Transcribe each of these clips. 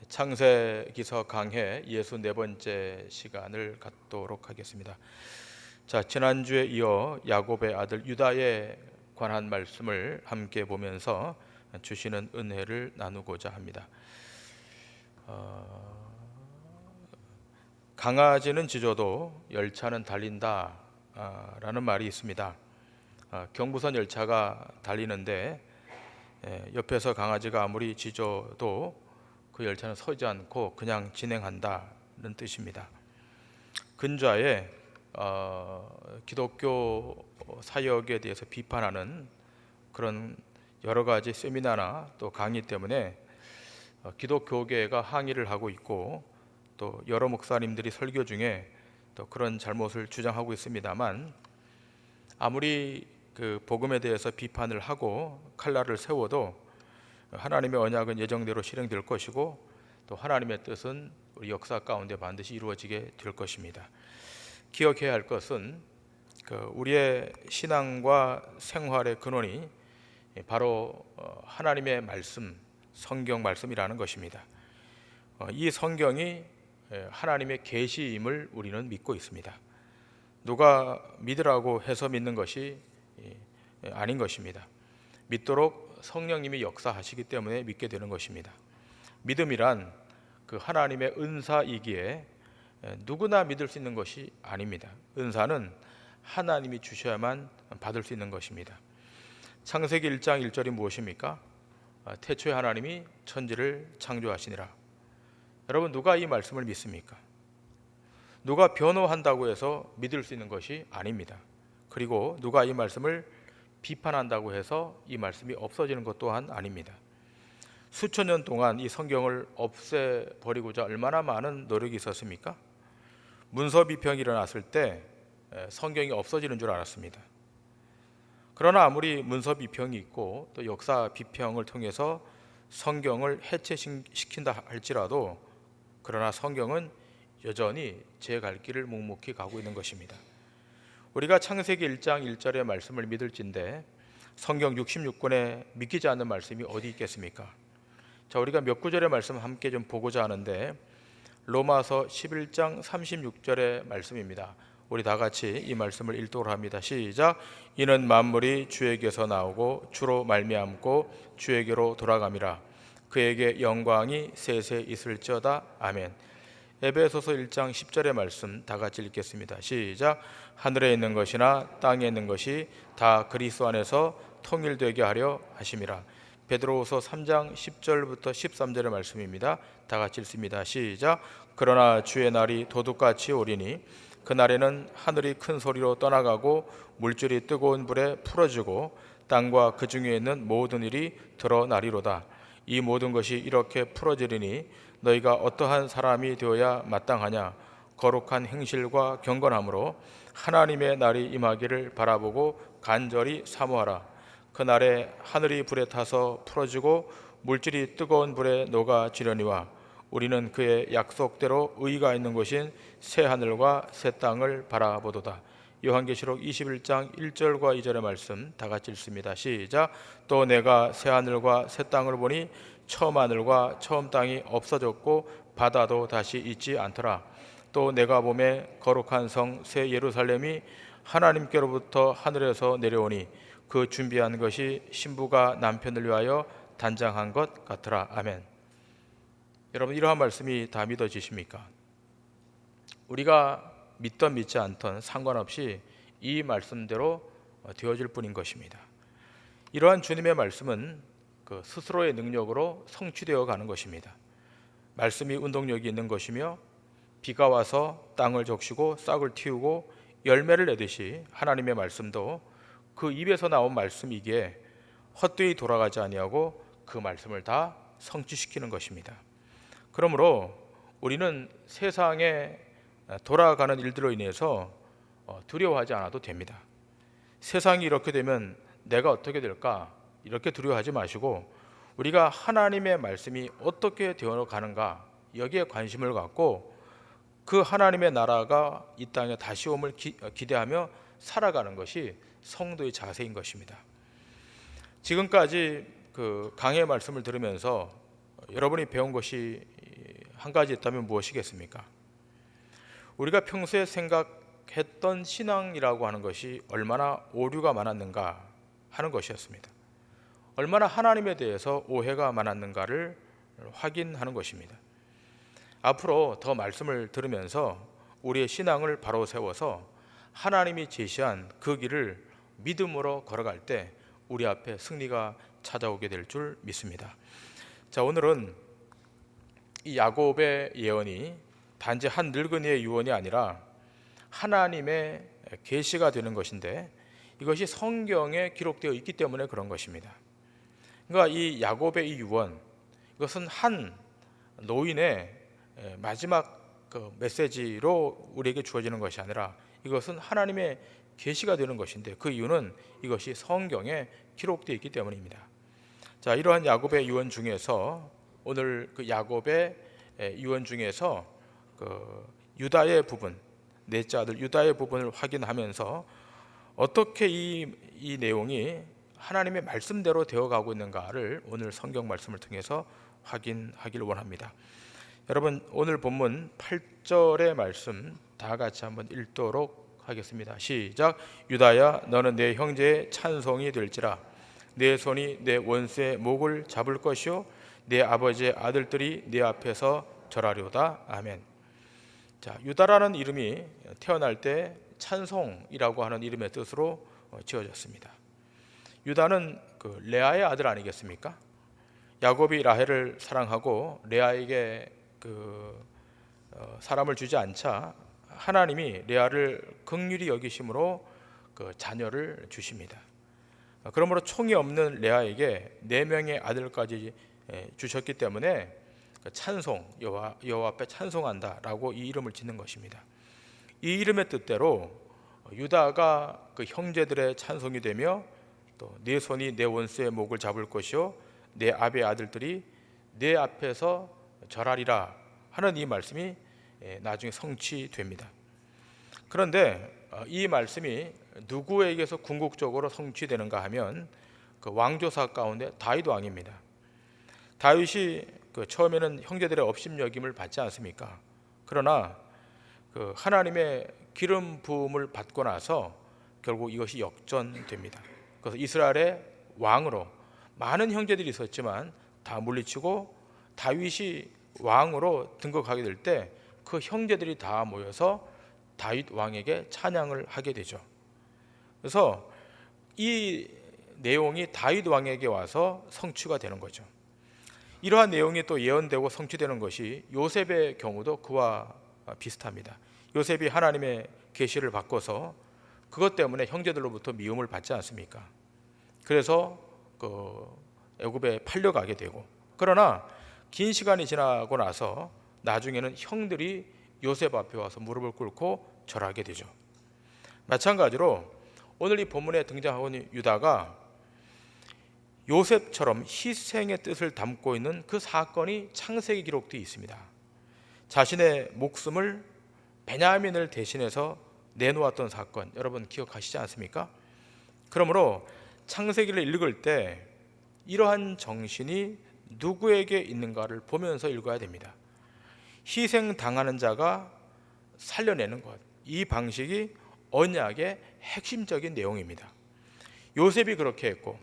창세기서 강해 64번째 시간을 갖도록 하겠습니다. 자, 지난주에 이어 야곱의 아들 유다에 관한 말씀을 함께 보면서 주시는 은혜를 나누고자 합니다. 강아지는 짖어도 열차는 달린다 라는 말이 있습니다. 경부선 열차가 달리는데 옆에서 강아지가 아무리 짖어도 그 열차는 서지 않고 그냥 진행한다는 뜻입니다. 근좌에 기독교 사역에 대해서 비판하는 그런 여러 가지 세미나나 또 강의 때문에 기독교계가 항의를 하고 있고, 또 여러 목사님들이 설교 중에 또 그런 잘못을 주장하고 있습니다만, 아무리 그 복음에 대해서 비판을 하고 칼날을 세워도 하나님의 언약은 예정대로 실행될 것이고, 또 하나님의 뜻은 우리 역사 가운데 반드시 이루어지게 될 것입니다. 기억해야 할 것은 우리의 신앙과 생활의 근원이 바로 하나님의 말씀, 성경 말씀이라는 것입니다. 이 성경이 하나님의 계시임을 우리는 믿고 있습니다. 누가 믿으라고 해서 믿는 것이 아닌 것입니다. 믿도록 성령님이 역사하시기 때문에 믿게 되는 것입니다. 믿음이란 그 하나님의 은사이기에 누구나 믿을 수 있는 것이 아닙니다. 은사는 하나님이 주셔야만 받을 수 있는 것입니다. 창세기 1장 1절이 무엇입니까? 태초에 하나님이 천지를 창조하시니라. 여러분, 누가 이 말씀을 믿습니까? 누가 변호한다고 해서 믿을 수 있는 것이 아닙니다. 그리고 누가 이 말씀을 비판한다고 해서 이 말씀이 없어지는 것 또한 아닙니다. 수천 년 동안 이 성경을 없애버리고자 얼마나 많은 노력이 있었습니까? 문서 비평이 일어났을 때 성경이 없어지는 줄 알았습니다. 그러나 아무리 문서 비평이 있고 또 역사 비평을 통해서 성경을 해체시킨다 할지라도, 그러나 성경은 여전히 제 갈 길을 묵묵히 가고 있는 것입니다. 우리가 창세기 1장 1절의 말씀을 믿을진데 성경 66권에 믿기지 않는 말씀이 어디 있겠습니까? 자, 우리가 몇 구절의 말씀 함께 좀 보고자 하는데, 로마서 11장 36절의 말씀입니다. 우리 다 같이 이 말씀을 읽도록 합니다. 시작. 이는 만물이 주에게서 나오고 주로 말미암고 주에게로 돌아감이라. 그에게 영광이 세세 있을지어다. 아멘. 에베소서 1장 10절의 말씀 다 같이 읽겠습니다. 시작. 하늘에 있는 것이나 땅에 있는 것이 다 그리스도 안에서 통일되게 하려 하심이라. 베드로후서 3장 10절부터 13절의 말씀입니다. 다 같이 읽습니다. 시작. 그러나 주의 날이 도둑같이 오리니 그날에는 하늘이 큰 소리로 떠나가고 물줄이 뜨거운 불에 풀어지고 땅과 그 중에 있는 모든 일이 드러나리로다. 이 모든 것이 이렇게 풀어지리니 너희가 어떠한 사람이 되어야 마땅하냐? 거룩한 행실과 경건함으로 하나님의 날이 임하기를 바라보고 간절히 사모하라. 그날에 하늘이 불에 타서 풀어지고 물질이 뜨거운 불에 녹아지려니와 우리는 그의 약속대로 의가 있는 곳인 새 하늘과 새 땅을 바라보도다. 요한계시록 21장 1절과 2절의 말씀 다 같이 읽습니다. 시작. 또 내가 새 하늘과 새 땅을 보니 처음 하늘과 처음 땅이 없어졌고 바다도 다시 있지 않더라. 또 내가 보매 거룩한 성 새 예루살렘이 하나님께로부터 하늘에서 내려오니 그 준비한 것이 신부가 남편을 위하여 단장한 것 같더라. 아멘. 여러분, 이러한 말씀이 다 믿어지십니까? 우리가 믿던 믿지 않던 상관없이 이 말씀대로 되어질 뿐인 것입니다. 이러한 주님의 말씀은 그 스스로의 능력으로 성취되어 가는 것입니다. 말씀이 운동력이 있는 것이며, 비가 와서 땅을 적시고 싹을 틔우고 열매를 내듯이 하나님의 말씀도 그 입에서 나온 말씀이기에 헛되이 돌아가지 아니하고 그 말씀을 다 성취시키는 것입니다. 그러므로 우리는 세상에 돌아가는 일들로 인해서 두려워하지 않아도 됩니다. 세상이 이렇게 되면 내가 어떻게 될까? 이렇게 두려워하지 마시고, 우리가 하나님의 말씀이 어떻게 되어 가는가, 여기에 관심을 갖고 그 하나님의 나라가 이 땅에 다시 옴을 기대하며 살아가는 것이 성도의 자세인 것입니다. 지금까지 그 강의 말씀을 들으면서 여러분이 배운 것이 한 가지 있다면 무엇이겠습니까? 우리가 평소에 생각했던 신앙이라고 하는 것이 얼마나 오류가 많았는가 하는 것이었습니다. 얼마나 하나님에 대해서 오해가 많았는가를 확인하는 것입니다. 앞으로 더 말씀을 들으면서 우리의 신앙을 바로 세워서 하나님이 제시한 그 길을 믿음으로 걸어갈 때 우리 앞에 승리가 찾아오게 될 줄 믿습니다. 자, 오늘은 이 야곱의 예언이 단지 한 늙은이의 유언이 아니라 하나님의 계시가 되는 것인데, 이것이 성경에 기록되어 있기 때문에 그런 것입니다. 그러니까 이 야곱의 이 유언, 이것은 한 노인의 마지막 그 메시지로 우리에게 주어지는 것이 아니라 이것은 하나님의 계시가 되는 것인데, 그 이유는 이것이 성경에 기록되어 있기 때문입니다. 자, 이러한 야곱의 유언 중에서 오늘 그 야곱의 유언 중에서 그 유다의 부분, 넷째 아들 유다의 부분을 확인하면서 어떻게 이 내용이 하나님의 말씀대로 되어가고 있는가를 오늘 성경 말씀을 통해서 확인하기를 원합니다. 여러분, 오늘 본문 8절의 말씀 다 같이 한번 읽도록 하겠습니다. 시작. 유다야, 너는 내 형제의 찬송이 될지라. 내 손이 내 원수의 목을 잡을 것이요 내 아버지의 아들들이 내 앞에서 절하려다. 아멘. 자, 유다라는 이름이 태어날 때 찬송이라고 하는 이름의 뜻으로 지어졌습니다. 유다는 그 레아의 아들 아니겠습니까? 야곱이 라헬을 사랑하고 레아에게 사람을 주지 않자 하나님이 레아를 긍휼히 여기심으로 그 자녀를 주십니다. 그러므로 총이 없는 레아에게 4명의 아들까지 주셨기 때문에 찬송, 여호와 앞에 찬송한다라고 이 이름을 짓는 것입니다. 이 이름의 뜻대로 유다가 그 형제들의 찬송이 되며 또 내 손이 내 원수의 목을 잡을 것이요 내 아비의 아들들이 내 앞에서 절하리라 하는 이 말씀이 나중에 성취됩니다. 그런데 이 말씀이 누구에게서 궁극적으로 성취되는가 하면 그 왕조사 가운데 다윗 왕입니다. 다윗이 그 처음에는 형제들의 업신여김을 받지 않습니까? 그러나 그 하나님의 기름 부음을 받고 나서 결국 이것이 역전됩니다. 그래서 이스라엘의 왕으로 많은 형제들이 있었지만 다 물리치고 다윗이 왕으로 등극하게 될 때 그 형제들이 다 모여서 다윗 왕에게 찬양을 하게 되죠. 그래서 이 내용이 다윗 왕에게 와서 성취가 되는 거죠. 이러한 내용이 또 예언되고 성취되는 것이 요셉의 경우도 그와 비슷합니다. 요셉이 하나님의 계시를 바꿔서 그것 때문에 형제들로부터 미움을 받지 않습니까? 그래서 그 애굽에 팔려가게 되고, 그러나 긴 시간이 지나고 나서 나중에는 형들이 요셉 앞에 와서 무릎을 꿇고 절하게 되죠. 마찬가지로 오늘 이 본문에 등장하고 있는 유다가 요셉처럼 희생의 뜻을 담고 있는 그 사건이 창세기 기록되어 있습니다. 자신의 목숨을 베냐민을 대신해서 내놓았던 사건, 여러분 기억하시지 않습니까? 그러므로 창세기를 읽을 때 이러한 정신이 누구에게 있는가를 보면서 읽어야 됩니다. 희생당하는 자가 살려내는 것, 이 방식이 언약의 핵심적인 내용입니다. 요셉이 그렇게 했고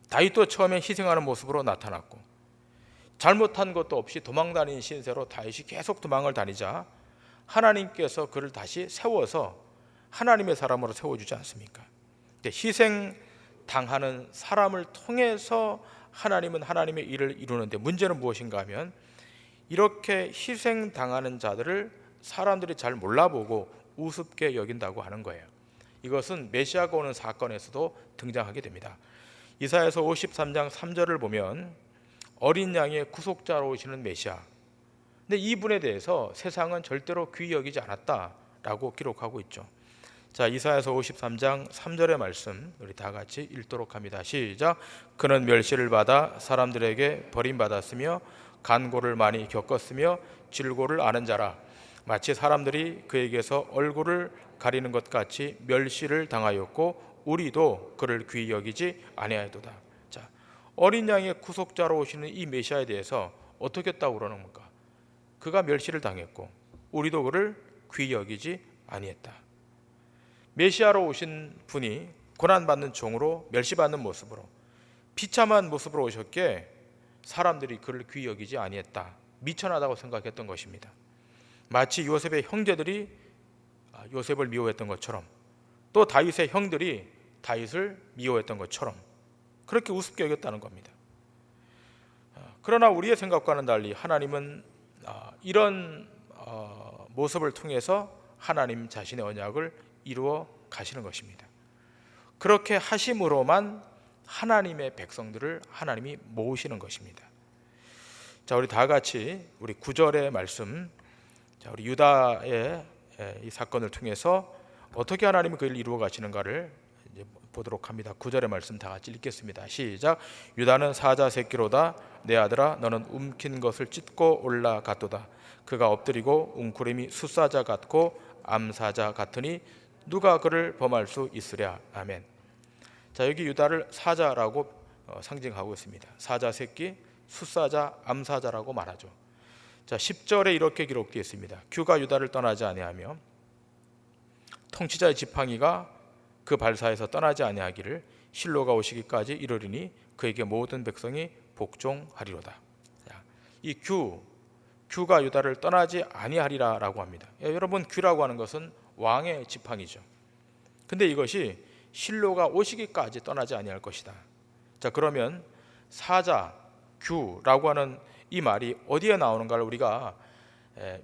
다윗도 처음에 희생하는 모습으로 나타났고, 잘못한 것도 없이 도망다니는 신세로 다윗이 계속 도망을 다니자 하나님께서 그를 다시 세워서 하나님의 사람으로 세워주지 않습니까? 희생당하는 사람을 통해서 하나님은 하나님의 일을 이루는데, 문제는 무엇인가 하면 이렇게 희생당하는 자들을 사람들이 잘 몰라보고 우습게 여긴다고 하는 거예요. 이것은 메시아가 오는 사건에서도 등장하게 됩니다. 이사야서 53장 3절을 보면 어린 양의 구속자로 오시는 메시아, 근데 이분에 대해서 세상은 절대로 귀히 여기지 않았다라고 기록하고 있죠. 자, 이사야서 53장 3절의 말씀 우리 다 같이 읽도록 합니다. 시작. 그는 멸시를 받아 사람들에게 버림받았으며 간고를 많이 겪었으며 질고를 아는 자라. 마치 사람들이 그에게서 얼굴을 가리는 것 같이 멸시를 당하였고 우리도 그를 귀히 여기지 아니하였도다. 자, 어린 양의 구속자로 오시는 이 메시아에 대해서 어떻게 했다고 그러는 겁니까? 그가 멸시를 당했고 우리도 그를 귀히 여기지 아니했다. 메시아로 오신 분이 고난받는 종으로 멸시받는 모습으로 비참한 모습으로 오셨기에 사람들이 그를 귀히 여기지 아니했다. 미천하다고 생각했던 것입니다. 마치 요셉의 형제들이 요셉을 미워했던 것처럼, 또 다윗의 형들이 다윗을 미워했던 것처럼 그렇게 우습게 여겼다는 겁니다. 그러나 우리의 생각과는 달리 하나님은 이런 모습을 통해서 하나님 자신의 언약을 이루어 가시는 것입니다. 그렇게 하심으로만 하나님의 백성들을 하나님이 모으시는 것입니다. 자, 우리 다 같이 우리 9절의 말씀, 자, 우리 유다의 이 사건을 통해서 어떻게 하나님이 그 일을 이루어 가시는가를 이제 보도록 합니다. 9절의 말씀 다 같이 읽겠습니다. 시작. 유다는 사자 새끼로다. 내 아들아, 너는 움킨 것을 찢고 올라갔도다. 그가 엎드리고 웅크림이 숫사자 같고 암사자 같으니 누가 그를 범할 수 있으랴. 아멘. 자, 여기 유다를 사자라고 상징하고 있습니다. 사자 새끼, 숫사자, 암사자라고 말하죠. 자, 10절에 이렇게 기록되어 있습니다. 규가 유다를 떠나지 아니하며 통치자의 지팡이가 그 발사에서 떠나지 아니하기를 실로가 오시기까지 이르리니 그에게 모든 백성이 복종하리로다. 자, 이 규가 유다를 떠나지 아니하리라라고 합니다. 여러분, 규라고 하는 것은 왕의 지팡이죠. 근데 이것이 실로가 오시기까지 떠나지 아니할 것이다. 자, 그러면 사자, 규라고 하는 이 말이 어디에 나오는가를 우리가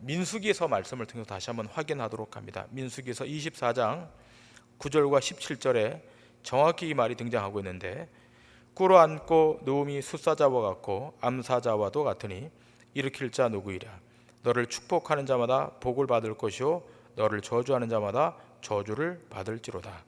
민수기서 말씀을 통해서 다시 한번 확인하도록 합니다. 민수기서 24장 9절과 17절에 정확히 이 말이 등장하고 있는데, 꿇어 앉고 누움이 숫사자와 같고 암사자와도 같으니 일으킬 자 누구이랴. 너를 축복하는 자마다 복을 받을 것이요 너를 저주하는 자마다 저주를 받을지로다.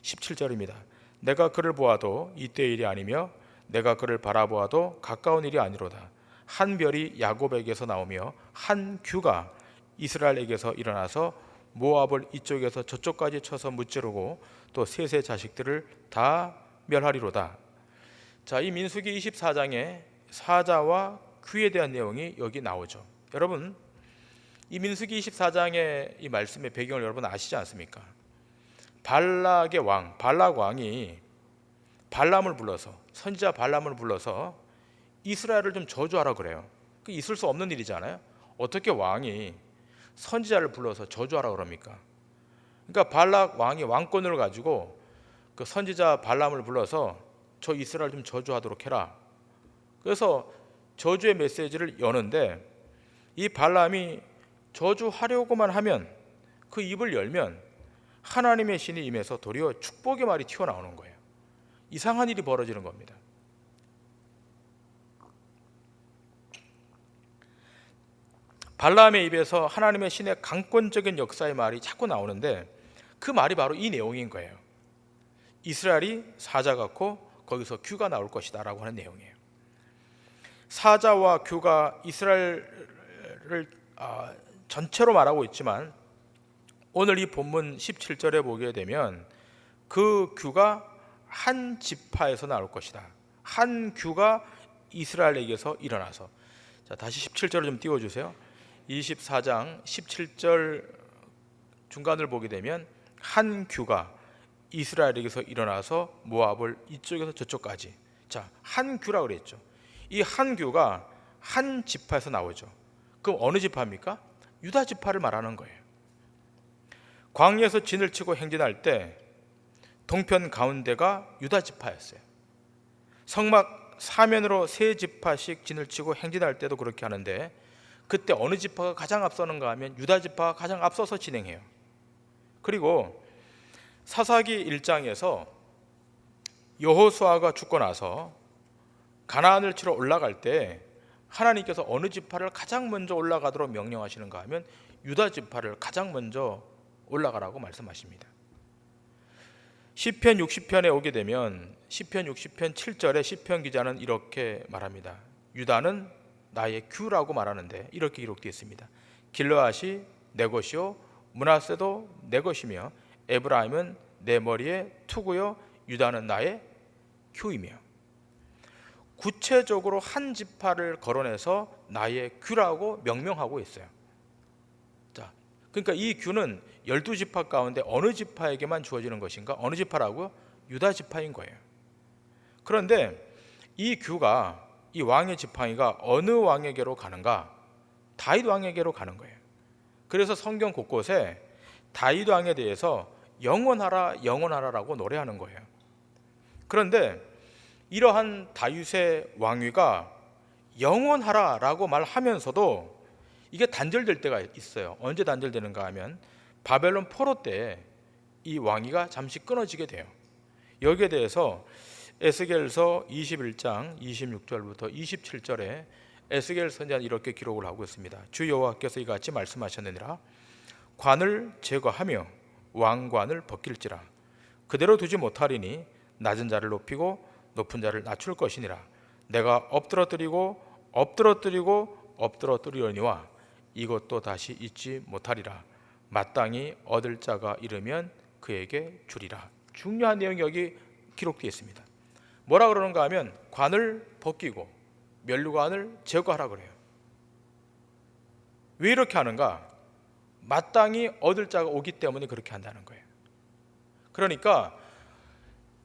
17절입니다. 내가 그를 보아도 이때의 일이 아니며 내가 그를 바라보아도 가까운 일이 아니로다. 한 별이 야곱에게서 나오며 한 규가 이스라엘에게서 일어나서 모압을 이쪽에서 저쪽까지 쳐서 무찌르고 또 셋의 자식들을 다 멸하리로다. 자, 이 민수기 24장에 사자와 규에 대한 내용이 여기 나오죠. 여러분, 이 민수기 24장의 이 말씀의 배경을 여러분 아시지 않습니까? 발락의 왕, 발락 왕이 발람을 불러서, 선지자 발람을 불러서 이스라엘을 좀 저주하라 그래요. 그 있을 수 없는 일이잖아요. 어떻게 왕이 선지자를 불러서 저주하라 그럽니까? 그러니까 발락 왕이 왕권을 가지고 그 선지자 발람을 불러서 저 이스라엘 좀 저주하도록 해라. 그래서 저주의 메시지를 여는데, 이 발람이 저주하려고만 하면, 그 입을 열면 하나님의 신이 임해서 도리어 축복의 말이 튀어나오는 거예요. 이상한 일이 벌어지는 겁니다. 발람의 입에서 하나님의 신의 강권적인 역사의 말이 자꾸 나오는데, 그 말이 바로 이 내용인 거예요. 이스라엘이 사자 같고 거기서 규가 나올 것이다 라고 하는 내용이에요. 사자와 규가 이스라엘을 전체로 말하고 있지만, 오늘 이 본문 17절에 보게 되면 그 규가 한 지파에서 나올 것이다. 한 규가 이스라엘에게서 일어나서. 자, 다시 17절을 좀 띄워주세요. 24장 17절 중간을 보게 되면 한 규가 이스라엘에게서 일어나서 모압을 이쪽에서 저쪽까지. 자, 한 규라고 그랬죠. 이 한 규가 한 지파에서 나오죠. 그럼 어느 지파입니까? 유다 지파를 말하는 거예요. 광야에서 진을 치고 행진할 때 동편 가운데가 유다 지파였어요. 성막 사면으로 세 지파씩 진을 치고 행진할 때도 그렇게 하는데, 그때 어느 지파가 가장 앞서는가 하면 유다 지파가 가장 앞서서 진행해요. 그리고 사사기 1장에서 여호수아가 죽고 나서 가나안을 치러 올라갈 때 하나님께서 어느 지파를 가장 먼저 올라가도록 명령하시는가 하면 유다 지파를 가장 먼저 올라가라고 말씀하십니다. 시편 60편에 오게 되면 시편 60편 7절에 시편 기자는 이렇게 말합니다. 유다는 나의 규라고 말하는데 이렇게 기록되어 있습니다. 길르앗이 내 것이요 므낫세도 내 것이며 에브라임은 내 머리에 투구요 유다는 나의 규이며. 구체적으로 한 지파를 거론해서 나의 규라고 명명하고 있어요. 자, 그러니까 이 규는 12지파 가운데 어느 지파에게만 주어지는 것인가? 어느 지파라고? 유다 지파인 거예요. 그런데 이 규가, 이 왕의 지팡이가 어느 왕에게로 가는가? 다윗 왕에게로 가는 거예요. 그래서 성경 곳곳에 다윗 왕에 대해서 영원하라 영원하라라고 노래하는 거예요. 그런데 이러한 다윗의 왕위가 영원하라라고 말하면서도 이게 단절될 때가 있어요. 언제 단절되는가 하면 바벨론 포로 때 이 왕위가 잠시 끊어지게 돼요. 여기에 대해서 에스겔서 21장 26절부터 27절에 에스겔 선지자는 이렇게 기록을 하고 있습니다. 주 여호와께서 이같이 말씀하셨느니라. 관을 제거하며 왕관을 벗길지라. 그대로 두지 못하리니 낮은 자를 높이고 높은 자를 낮출 것이니라. 내가 엎드러뜨리려니와 이것도 다시 잊지 못하리라. 마땅히 얻을 자가 이르면 그에게 주리라. 중요한 내용이 여기 기록되어 있습니다. 뭐라 그러는가 하면 관을 벗기고 면류관을 제거하라 그래요. 왜 이렇게 하는가? 마땅히 얻을 자가 오기 때문에 그렇게 한다는 거예요. 그러니까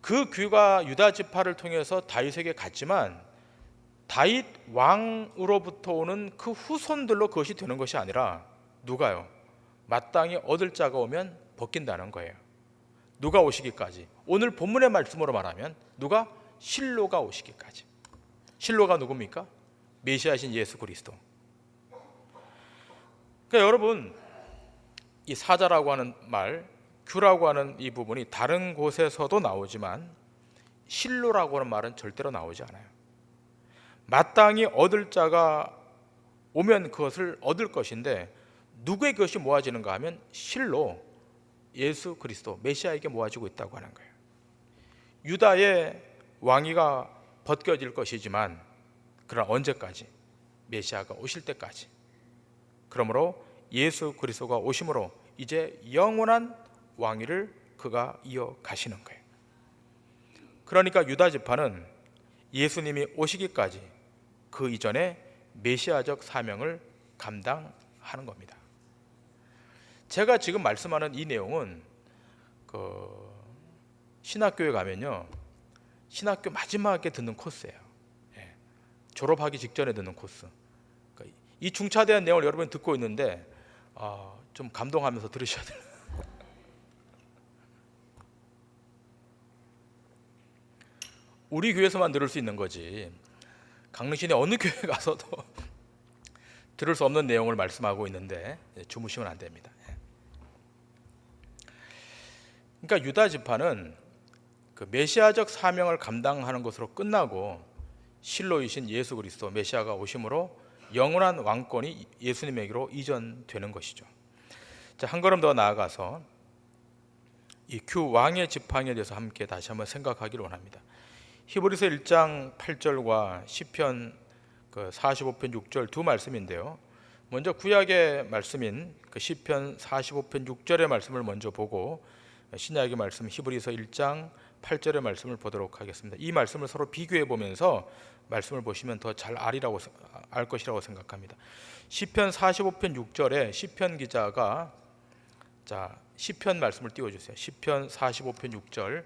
그 규가 유다 지파를 통해서 다윗에게 갔지만 다윗 왕으로부터 오는 그 후손들로 그것이 되는 것이 아니라 누가요? 마땅히 얻을 자가 오면 벗긴다는 거예요. 누가 오시기까지? 오늘 본문의 말씀으로 말하면 누가? 실로가 오시기까지. 실로가 누굽니까? 메시아신 예수 그리스도. 그러니까 여러분, 이 사자라고 하는 말, 규라고 하는 이 부분이 다른 곳에서도 나오지만 실로라고 하는 말은 절대로 나오지 않아요. 마땅히 얻을 자가 오면 그것을 얻을 것인데 누구의 것이 모아지는가 하면 실로 예수 그리스도 메시아에게 모아지고 있다고 하는 거예요. 유다의 왕위가 벗겨질 것이지만 그러나 언제까지? 메시아가 오실 때까지. 그러므로 예수 그리스도가 오심으로 이제 영원한 왕위를 그가 이어가시는 거예요. 그러니까 유다 지파는 예수님이 오시기까지 그 이전에 메시아적 사명을 감당하는 겁니다. 제가 지금 말씀하는 이 내용은 신학교에 가면요, 신학교 마지막에 듣는 코스예요. 졸업하기 직전에 듣는 코스. 그러니까 이 중차대한 내용을 여러분이 듣고 있는데 좀 감동하면서 들으셔야 돼요. 우리 교회에서만 들을 수 있는 거지 강릉시내 어느 교회 가서도 들을 수 없는 내용을 말씀하고 있는데 주무시면 안 됩니다. 그러니까 유다 지파는 그 메시아적 사명을 감당하는 것으로 끝나고 실로이신 예수 그리스도 메시아가 오심으로 영원한 왕권이 예수님에게로 이전되는 것이죠. 자, 한 걸음 더 나아가서 이 규 왕의 지팡이에 대해서 함께 다시 한번 생각하기를 원합니다. 히브리서 1장 8절과 시편 45편 6절 두 말씀인데요. 먼저 구약의 말씀인 그 시편 45편 6절의 말씀을 먼저 보고 신약의 말씀 히브리서 1장 8절의 말씀을 보도록 하겠습니다. 이 말씀을 서로 비교해 보면서 말씀을 보시면 더 잘 알 것이라고 생각합니다. 시편 45편 6절에 시편 기자가 시편 말씀을 띄워주세요. 시편 45편 6절.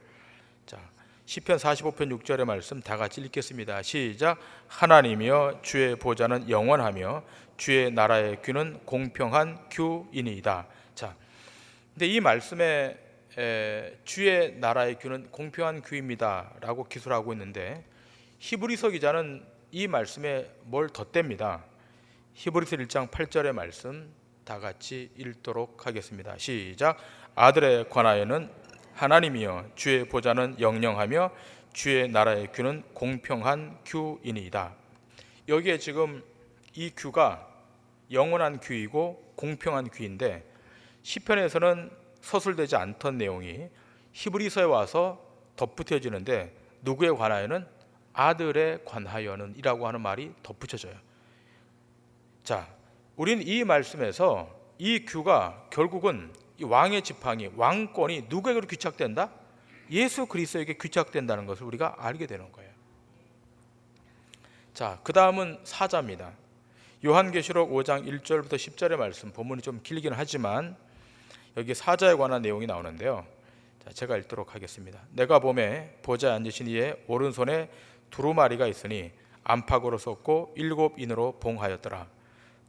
시편 45편 6절의 말씀 다 같이 읽겠습니다. 시작. 하나님이여 주의 보좌는 영원하며 주의 나라의 규는 공평한 규이니이다. 자, 근데 이 말씀에 주의 나라의 규는 공평한 규입니다라고 기술하고 있는데 히브리서 기자는 이 말씀에 뭘 덧댑니다. 히브리서 1장 8절의 말씀 다 같이 읽도록 하겠습니다. 시작. 아들에 관하여는 하나님이여 주의 보좌는 영영하며 주의 나라의 규는 공평한 규이니이다. 여기에 지금 이 규가 영원한 규이고 공평한 규인데 시편에서는 서술되지 않던 내용이 히브리서에 와서 덧붙여지는데 누구에 관하여는? 아들에 관하여는 이라고 하는 말이 덧붙여져요. 자, 우리는 이 말씀에서 이 규가 결국은 이 왕의 지팡이, 왕권이 누구에게로 귀착된다? 예수 그리스도에게 귀착된다는 것을 우리가 알게 되는 거예요. 자, 그 다음은 사자입니다. 요한계시록 5장 1절부터 10절의 말씀, 본문이 좀 길긴 하지만 여기 사자에 관한 내용이 나오는데요. 자, 제가 읽도록 하겠습니다. 내가 보매 보좌에 앉으신 이의 오른손에 두루마리가 있으니 안팎으로 쏟고 7인으로 봉하였더라.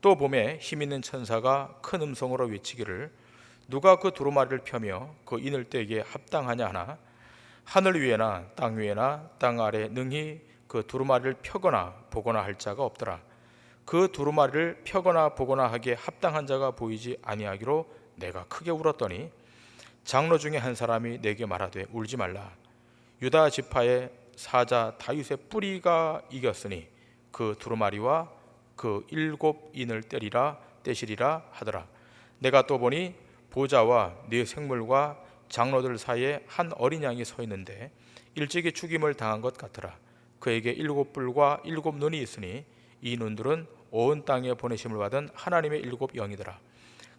또 보매 힘있는 천사가 큰 음성으로 외치기를 누가 그 두루마리를 펴며 그 인을 떼기에 합당하냐 하나 하늘 위에나 땅 위에나 땅 아래 능히 그 두루마리를 펴거나 보거나 할 자가 없더라. 그 두루마리를 펴거나 보거나 하기에 합당한 자가 보이지 아니하기로 내가 크게 울었더니 장로 중에 한 사람이 내게 말하되 울지 말라. 유다 지파의 사자 다윗의 뿌리가 이겼으니 그 두루마리와 그 7인을 떼시리라 하더라. 내가 또 보니 보좌와 네 생물과 장로들 사이에 한 어린 양이 서 있는데 일찍이 죽임을 당한 것 같더라. 그에게 7뿔과 7눈이 있으니 이 눈들은 온 땅에 보내심을 받은 하나님의 7영이더라.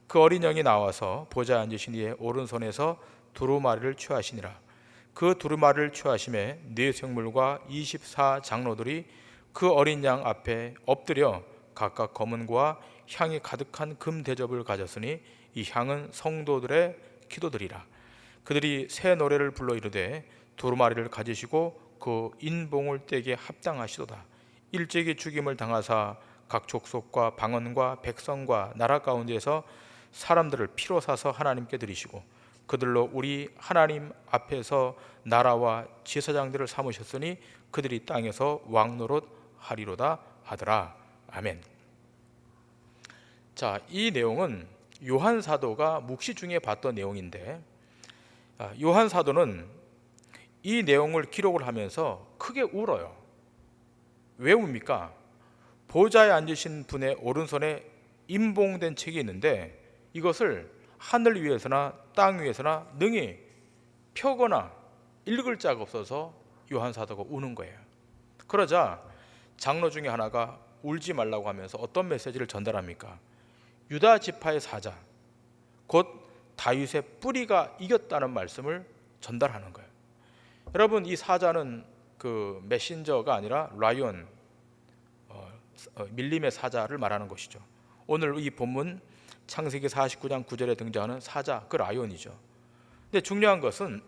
그 어린 양이 나와서 보좌에 앉으신 이의 오른손에서 두루마리를 취하시니라. 그 두루마리를 취하심에 네 생물과 24 장로들이 그 어린 양 앞에 엎드려 각각 검은고와 향이 가득한 금 대접을 가졌으니 이 향은 성도들의 기도들이라. 그들이 새 노래를 불러 이르되 두루마리를 가지시고 그 인봉을 떼기에 합당하시도다. 일찍이 죽임을 당하사 각 족속과 방언과 백성과 나라 가운데에서 사람들을 피로 사서 하나님께 드리시고 그들로 우리 하나님 앞에서 나라와 제사장들을 삼으셨으니 그들이 땅에서 왕노릇 하리로다 하더라. 아멘. 자, 이 내용은 요한 사도가 묵시 중에 봤던 내용인데 요한 사도는 이 내용을 기록을 하면서 크게 울어요. 왜 웁니까? 보좌에 앉으신 분의 오른손에 인봉된 책이 있는데 이것을 하늘 위에서나 땅 위에서나 능히 펴거나 읽을 자가 없어서 요한 사도가 우는 거예요. 그러자 장로 중에 하나가 울지 말라고 하면서 어떤 메시지를 전달합니까? 유다 지파의 사자, 곧 다윗의 뿌리가 이겼다는 말씀을 전달하는 거예요. 여러분, 이 사자는 그 메신저가 아니라 라이온, 밀림의 사자를 말하는 것이죠. 오늘 이 본문 창세기 49장 9절에 등장하는 사자, 그 라이온이죠. 근데 중요한 것은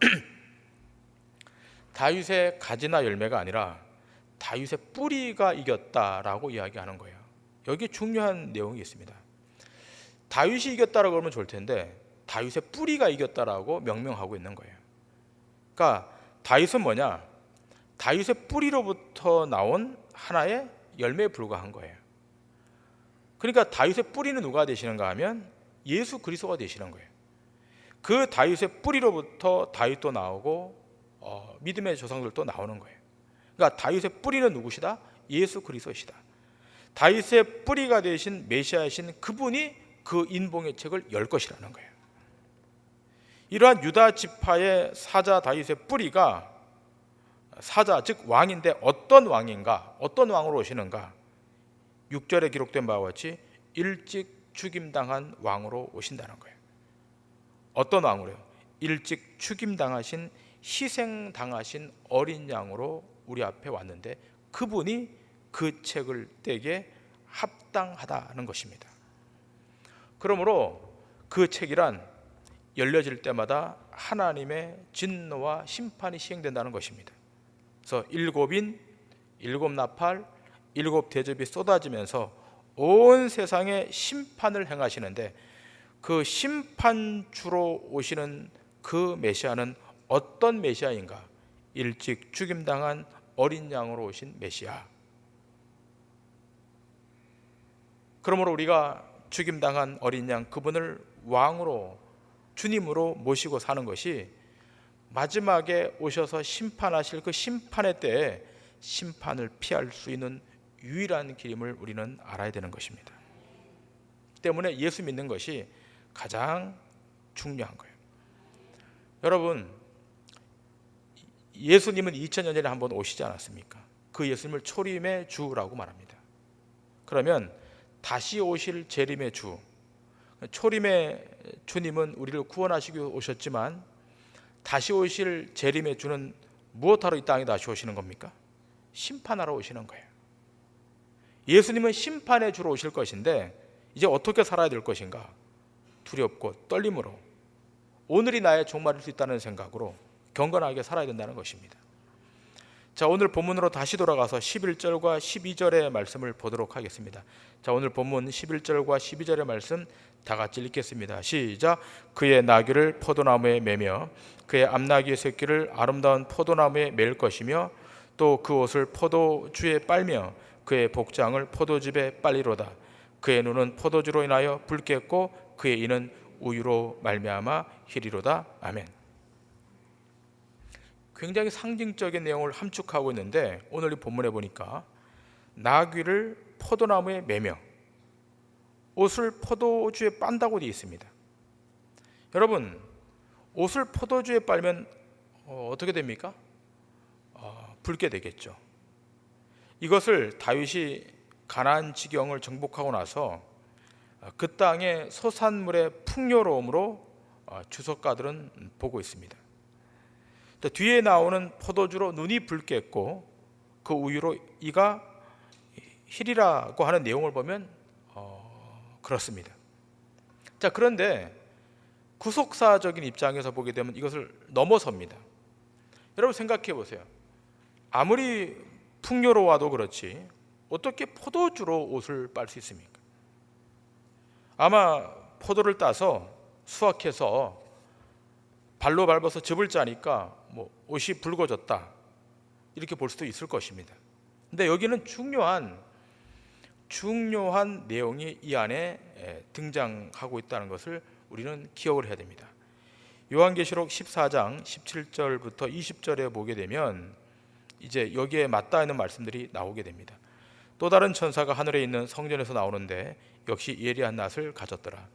다윗의 가지나 열매가 아니라 다윗의 뿌리가 이겼다라고 이야기하는 거예요. 여기 중요한 내용이 있습니다. 다윗이 이겼다라고 그러면 좋을 텐데 다윗의 뿌리가 이겼다라고 명명하고 있는 거예요. 그러니까 다윗은 뭐냐? 다윗의 뿌리로부터 나온 하나의 열매에 불과한 거예요. 그러니까 다윗의 뿌리는 누가 되시는가 하면 예수 그리스도가 되시는 거예요. 그 다윗의 뿌리로부터 다윗도 나오고 믿음의 조상들도 나오는 거예요. 그러니까 다윗의 뿌리는 누구시다? 예수 그리스도시다. 다윗의 뿌리가 되신 메시아이신 그분이 그 인봉의 책을 열 것이라는 거예요. 이러한 유다 지파의 사자 다윗의 뿌리가 사자 즉 왕인데 어떤 왕인가? 어떤 왕으로 오시는가? 6절에 기록된 바와 같이 일찍 죽임당한 왕으로 오신다는 거예요. 어떤 왕으로요? 일찍 죽임당하신 희생당하신 어린 양으로 우리 앞에 왔는데 그분이 그 책을 떼기에 합당하다는 것입니다. 그러므로 그 책이란 열려질 때마다 하나님의 진노와 심판이 시행된다는 것입니다. 그래서 7인, 7나팔, 7대접이 쏟아지면서 온 세상에 심판을 행하시는데 그 심판주로 오시는 그 메시아는 어떤 메시아인가? 일찍 죽임당한 어린 양으로 오신 메시아. 그러므로 우리가 죽임당한 어린 양 그분을 왕으로 주님으로 모시고 사는 것이 마지막에 오셔서 심판하실 그 심판의 때에 심판을 피할 수 있는 유일한 길임을 우리는 알아야 되는 것입니다. 때문에 예수 믿는 것이 가장 중요한 거예요. 여러분, 예수님은 2000년 전에 한번 오시지 않았습니까? 그 예수님을 초림의 주라고 말합니다. 그러면 다시 오실 재림의 주, 초림의 주님은 우리를 구원하시기 오셨지만 다시 오실 재림의 주는 무엇하러 이 땅에 다시 오시는 겁니까? 심판하러 오시는 거예요. 예수님은 심판의 주로 오실 것인데 이제 어떻게 살아야 될 것인가? 두렵고 떨림으로, 오늘이 나의 종말일 수 있다는 생각으로 경건하게 살아야 된다는 것입니다. 자, 오늘 본문으로 다시 돌아가서 11절과 12절의 말씀을 보도록 하겠습니다. 자, 오늘 본문 11절과 12절의 말씀 다 같이 읽겠습니다. 시작. 그의 나귀를 포도나무에 매며 그의 암나귀의 새끼를 아름다운 포도나무에 맬 것이며 또 그 옷을 포도주에 빨며 그의 복장을 포도즙에 빨리로다. 그의 눈은 포도주로 인하여 붉겠고 그의 이는 우유로 말미암아 희리로다. 아멘. 굉장히 상징적인 내용을 함축하고 있는데 오늘 이 본문에 보니까 나귀를 포도나무에 매며 옷을 포도주에 빤다고 되어 있습니다. 여러분, 옷을 포도주에 빨면 어떻게 됩니까? 붉게 되겠죠. 이것을 다윗이 가나안 지경을 정복하고 나서 그 땅의 소산물의 풍요로움으로 주석가들은 보고 있습니다. 또 뒤에 나오는 포도주로 눈이 붉겠고 그 우유로 이가 희리라고 하는 내용을 보면 그렇습니다. 자, 그런데 구속사적인 입장에서 보게 되면 이것을 넘어섭니다. 여러분 생각해 보세요. 아무리 풍요로워도 그렇지 어떻게 포도주로 옷을 빨 수 있습니까? 아마 포도를 따서 수확해서 발로 밟아서 즙을 짜니까 옷이 붉어졌다 이렇게 볼 수도 있을 것입니다. 근데 여기는 중요한 내용이 이 안에 등장하고 있다는 것을 우리는 기억을 해야 됩니다. 요한계시록 14장 17절부터 20절에 보게 되면 이제 여기에 맞닿아 있는 말씀들이 나오게 됩니다. 또 다른 천사가 하늘에 있는 성전에서 나오는데 역시 예리한 낫을 가졌더라.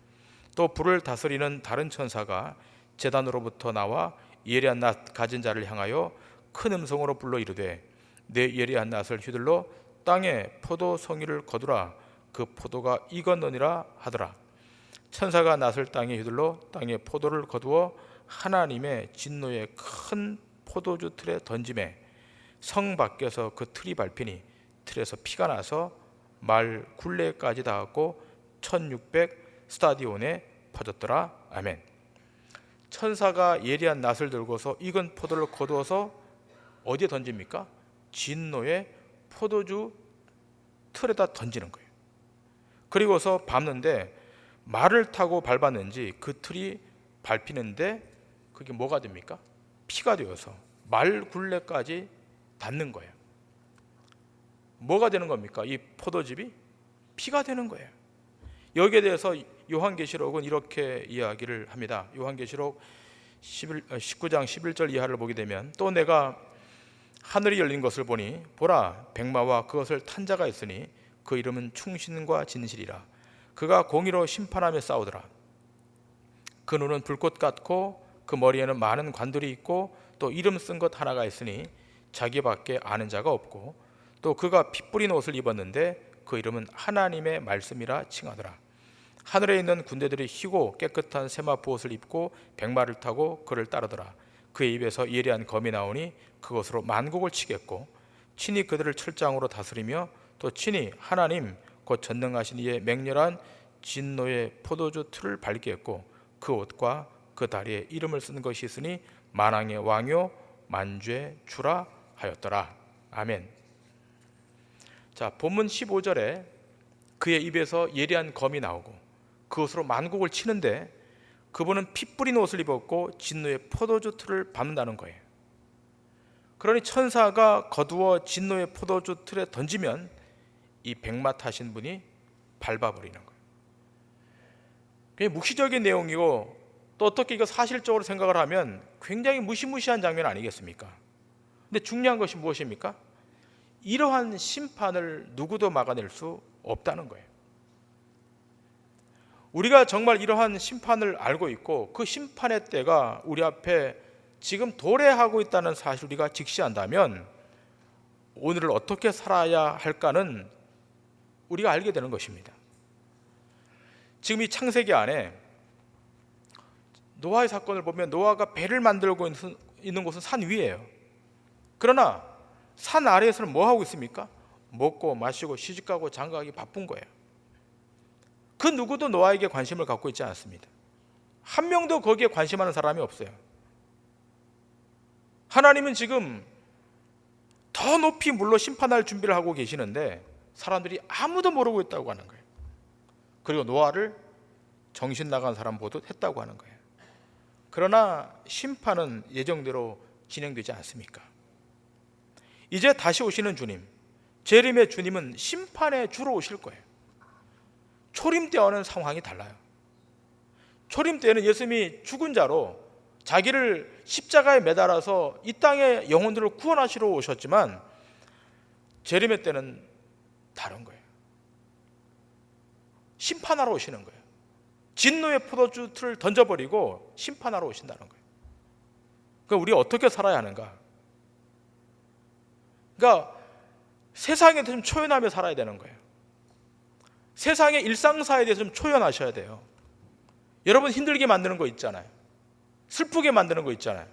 또 불을 다스리는 다른 천사가 제단으로부터 나와 예리한 낫 가진 자를 향하여 큰 음성으로 불러 이르되 내 예리한 낫을 휘둘러 땅에 포도 송이를 거두라. 그 포도가 익었느니라 하더라. 천사가 낫을 땅에 휘둘러 땅에 포도를 거두어 하나님의 진노의 큰 포도주 틀에 던지매 성 밖에서 그 틀이 밟히니 틀에서 피가 나서 말 굴레까지 닿았고 1600 스타디온에 퍼졌더라. 아멘. 천사가 예리한 낫을 들고서 익은 포도를 거두어서 어디에 던집니까? 진노의 포도주 틀에다 던지는 거예요. 그리고서 밟는데 말을 타고 밟았는지 그 틀이 밟히는데 그게 뭐가 됩니까? 피가 되어서 말 굴레까지 닿는 거예요. 뭐가 되는 겁니까? 이 포도즙이 피가 되는 거예요. 여기에 대해서 요한계시록은 이렇게 이야기를 합니다. 요한계시록 19장 11절 이하를 보게 되면 또 내가 하늘이 열린 것을 보니 보라 백마와 그것을 탄 자가 있으니 그 이름은 충신과 진실이라. 그가 공의로 심판하며 싸우더라. 그 눈은 불꽃 같고 그 머리에는 많은 관들이 있고 또 이름 쓴 것 하나가 있으니 자기밖에 아는 자가 없고 또 그가 피 뿌린 옷을 입었는데 그 이름은 하나님의 말씀이라 칭하더라. 하늘에 있는 군대들이 희고 깨끗한 세마포 옷을 입고 백마를 타고 그를 따르더라. 그의 입에서 예리한 검이 나오니 그것으로 만국을 치겠고 친히 그들을 철장으로 다스리며 또 친히 하나님 곧 전능하신 이의 맹렬한 진노의 포도주 틀을 밟겠고 그 옷과 그 다리에 이름을 쓴 것이 있으니 만왕의 왕요 만주의 주라 하였더라. 아멘. 자, 본문 15절에 그의 입에서 예리한 검이 나오고 그것으로 만국을 치는데 그분은 피 뿌린 옷을 입었고 진노의 포도주 틀을 밟는다는 거예요. 그러니 천사가 거두어 진노의 포도주 틀에 던지면 이 백마 타신 분이 밟아버리는 거예요. 그게 묵시적인 내용이고 또 어떻게 이거 사실적으로 생각을 하면 굉장히 무시무시한 장면 아니겠습니까? 근데 중요한 것이 무엇입니까? 이러한 심판을 누구도 막아낼 수 없다는 거예요. 우리가 정말 이러한 심판을 알고 있고 그 심판의 때가 우리 앞에 지금 도래하고 있다는 사실을 우리가 직시한다면 오늘을 어떻게 살아야 할까는 우리가 알게 되는 것입니다. 지금 이 창세기 안에 노아의 사건을 보면 노아가 배를 만들고 있는 곳은 산 위예요. 그러나 산 아래에서는 뭐 하고 있습니까? 먹고 마시고 시집가고 장가가기 바쁜 거예요. 그 누구도 노아에게 관심을 갖고 있지 않습니다. 한 명도 거기에 관심하는 사람이 없어요. 하나님은 지금 더 높이 물로 심판할 준비를 하고 계시는데 사람들이 아무도 모르고 있다고 하는 거예요. 그리고 노아를 정신 나간 사람 보듯 했다고 하는 거예요. 그러나 심판은 예정대로 진행되지 않습니까? 이제 다시 오시는 주님, 재림의 주님은 심판에 주로 오실 거예요. 초림 때와는 상황이 달라요. 초림 때는 예수님이 죽은 자로 자기를 십자가에 매달아서 이 땅의 영혼들을 구원하시러 오셨지만 재림의 때는 다른 거예요. 심판하러 오시는 거예요. 진노의 포도주를 던져버리고 심판하러 오신다는 거예요. 그러니까 우리 어떻게 살아야 하는가? 그러니까 세상에 좀 초연하며 살아야 되는 거예요. 세상의 일상사에 대해서 좀 초연하셔야 돼요. 여러분 힘들게 만드는 거 있잖아요. 슬프게 만드는 거 있잖아요.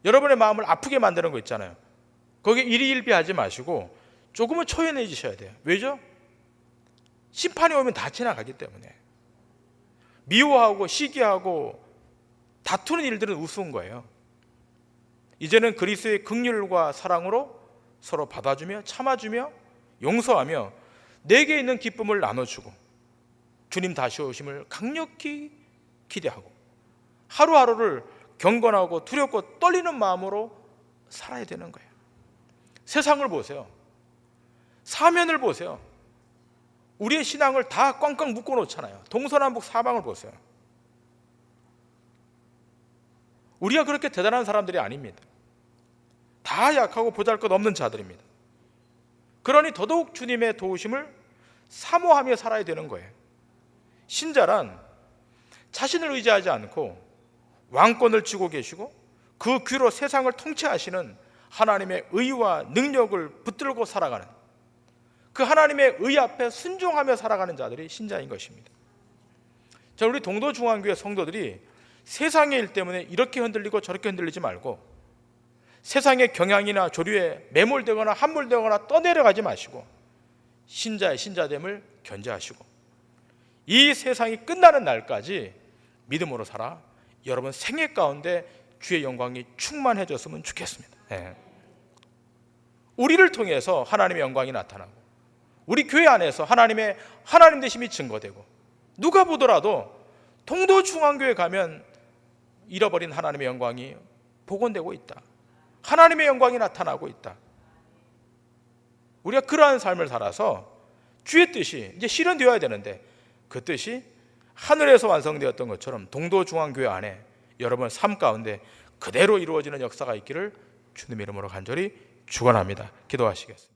여러분의 마음을 아프게 만드는 거 있잖아요. 거기에 일희일비하지 마시고 조금은 초연해지셔야 돼요. 왜죠? 심판이 오면 다 지나가기 때문에. 미워하고 시기하고 다투는 일들은 우스운 거예요. 이제는 그리스도의 긍휼과 사랑으로 서로 받아주며 참아주며 용서하며 내게 있는 기쁨을 나눠주고 주님 다시 오심을 강력히 기대하고 하루하루를 경건하고 두렵고 떨리는 마음으로 살아야 되는 거예요. 세상을 보세요. 사면을 보세요. 우리의 신앙을 다 꽝꽝 묶어 놓잖아요. 동서남북 사방을 보세요. 우리가 그렇게 대단한 사람들이 아닙니다. 다 약하고 보잘것없는 자들입니다. 그러니 더더욱 주님의 도우심을 사모하며 살아야 되는 거예요. 신자란 자신을 의지하지 않고 왕권을 쥐고 계시고 그 귀로 세상을 통치하시는 하나님의 의와 능력을 붙들고 살아가는 그 하나님의 의 앞에 순종하며 살아가는 자들이 신자인 것입니다. 자, 우리 동도중앙교회 성도들이 세상의 일 때문에 이렇게 흔들리고 저렇게 흔들리지 말고 세상의 경향이나 조류에 매몰되거나 함몰되거나 떠내려가지 마시고 신자의 신자됨을 견제하시고 이 세상이 끝나는 날까지 믿음으로 살아 여러분 생애 가운데 주의 영광이 충만해졌으면 좋겠습니다. 네. 우리를 통해서 하나님의 영광이 나타나고 우리 교회 안에서 하나님 되심이 증거되고 누가 보더라도 동도중앙교회 가면 잃어버린 하나님의 영광이 복원되고 있다. 하나님의 영광이 나타나고 있다. 우리가 그러한 삶을 살아서 주의 뜻이 이제 실현되어야 되는데 그 뜻이 하늘에서 완성되었던 것처럼 동도중앙교회 안에 여러분의 삶 가운데 그대로 이루어지는 역사가 있기를 주님의 이름으로 간절히 축원합니다. 기도하시겠습니다.